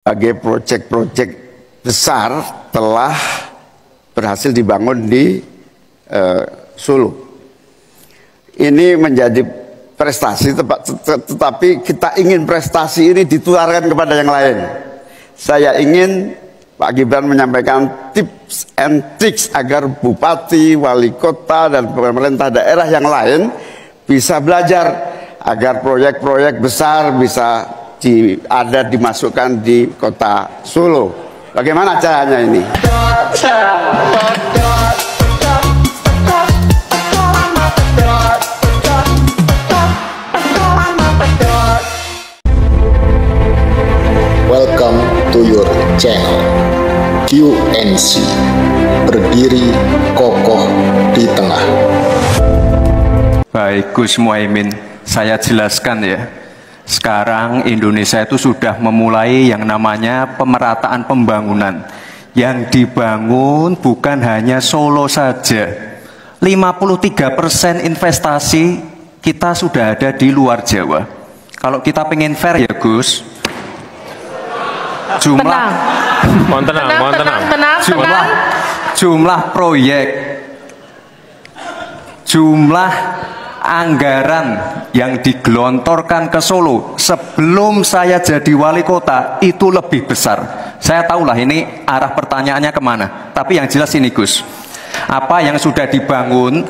Sebagai proyek-proyek besar telah berhasil dibangun di Solo. Ini menjadi prestasi, tetapi kita ingin prestasi ini ditularkan kepada yang lain. Saya ingin Pak Gibran menyampaikan tips and tricks agar bupati, wali kota, dan pemerintah daerah yang lain bisa belajar agar proyek-proyek besar bisa dimasukkan di kota Solo. Bagaimana caranya ini? Welcome to your channel QNC, berdiri kokoh di tengah. Baik Gus Muhaimin, saya jelaskan ya. Sekarang Indonesia itu sudah memulai yang namanya pemerataan pembangunan. Yang dibangun bukan hanya Solo saja. 53% investasi kita sudah ada di luar Jawa. Kalau kita pengen fair ya Gus, jumlah proyek, jumlah anggaran yang digelontorkan ke Solo sebelum saya jadi wali kota itu lebih besar. Saya tahulah ini arah pertanyaannya kemana, tapi yang jelas ini Gus, apa yang sudah dibangun,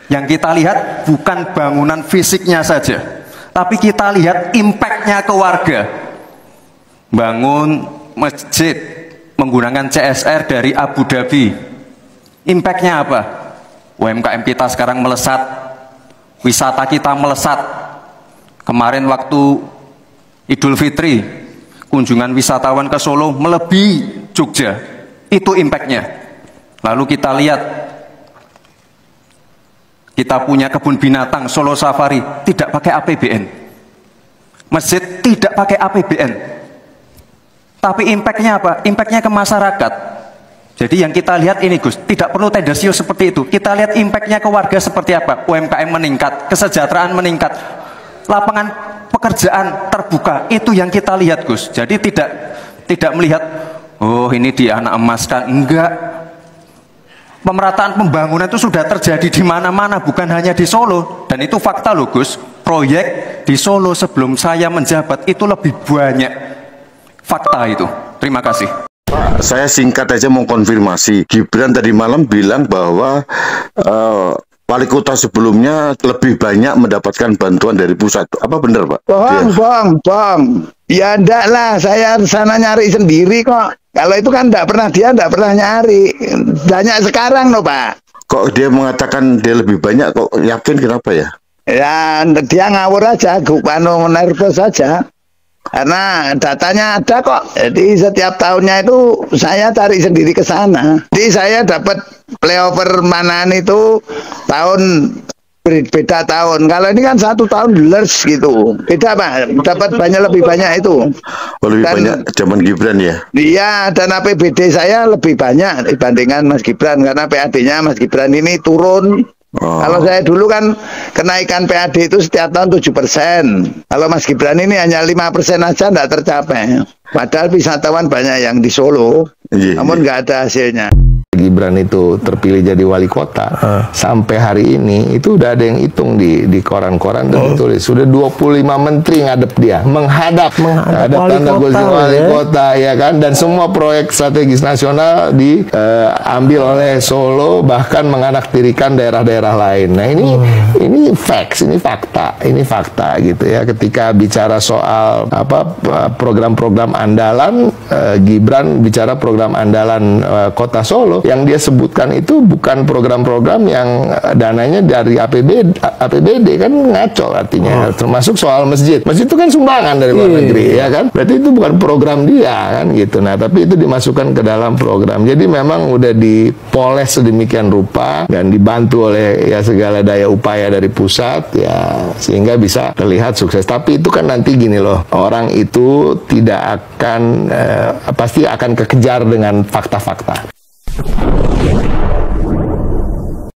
yang kita lihat bukan bangunan fisiknya saja, tapi kita lihat impactnya ke warga. Bangun masjid menggunakan CSR dari Abu Dhabi, impactnya apa? UMKM kita sekarang melesat, wisata kita melesat. Kemarin waktu Idul Fitri, kunjungan wisatawan ke Solo melebihi Jogja. Itu impactnya. Lalu kita lihat, kita punya kebun binatang Solo Safari, tidak pakai APBN. Masjid tidak pakai APBN. Tapi impactnya apa? Impactnya ke masyarakat. Jadi yang kita lihat ini Gus, tidak perlu tendensius seperti itu. Kita lihat impactnya ke warga seperti apa. UMKM meningkat, kesejahteraan meningkat, lapangan pekerjaan terbuka. Itu yang kita lihat Gus. Jadi tidak melihat, oh ini di anak emas kan. Enggak. Pemerataan pembangunan itu sudah terjadi di mana-mana, bukan hanya di Solo. Dan itu fakta loh Gus. Proyek di Solo sebelum saya menjabat itu lebih banyak. Fakta itu. Terima kasih. Saya singkat aja mau konfirmasi. Gibran tadi malam bilang bahwa wali kota sebelumnya lebih banyak mendapatkan bantuan dari pusat. Apa benar Pak? Bang. Ya enggak lah, saya sana nyari sendiri kok. Kalau itu kan dia enggak pernah nyari. Banyak sekarang loh Pak. Kok dia mengatakan dia lebih banyak, kok yakin kenapa ya? Ya dia ngawur aja, nervous saja. Karena datanya ada kok. Jadi setiap tahunnya itu saya cari sendiri ke sana. Jadi saya dapat playover Manan itu tahun beda tahun. Kalau ini kan 1 tahun lers gitu. Beda Pak. Dapat lebih banyak itu. Lebih banyak zaman Gibran ya? Iya, dan APBD saya lebih banyak dibandingkan Mas Gibran. Karena PAD-nya Mas Gibran ini turun. Kalau saya dulu kan kenaikan PAD itu setiap tahun 7%. Kalau Mas Gibran ini hanya 5% aja enggak tercapai. Padahal wisatawan banyak yang di Solo, namun nggak ada hasilnya. Gibran itu terpilih jadi wali kota sampai hari ini itu udah ada yang hitung di koran-koran dan ditulis sudah 25 menteri ngadep dia menghadap tanda kutip wali kota ya kan, dan semua proyek strategis nasional diambil oleh Solo, bahkan menganaktirikan daerah-daerah lain. Nah ini facts, ini fakta gitu ya. Ketika bicara soal program-program andalan, Gibran bicara program andalan kota Solo. Yang dia sebutkan itu bukan program-program yang dananya dari APBD kan, ngaco artinya. Termasuk soal masjid itu kan sumbangan dari luar negeri ya kan, berarti itu bukan program dia kan gitu. Nah tapi itu dimasukkan ke dalam program. Jadi memang udah dipoles sedemikian rupa dan dibantu oleh ya segala daya upaya dari pusat ya, sehingga bisa terlihat sukses. Tapi itu kan nanti gini loh, orang itu tidak akan pasti akan kekejar dengan fakta-fakta.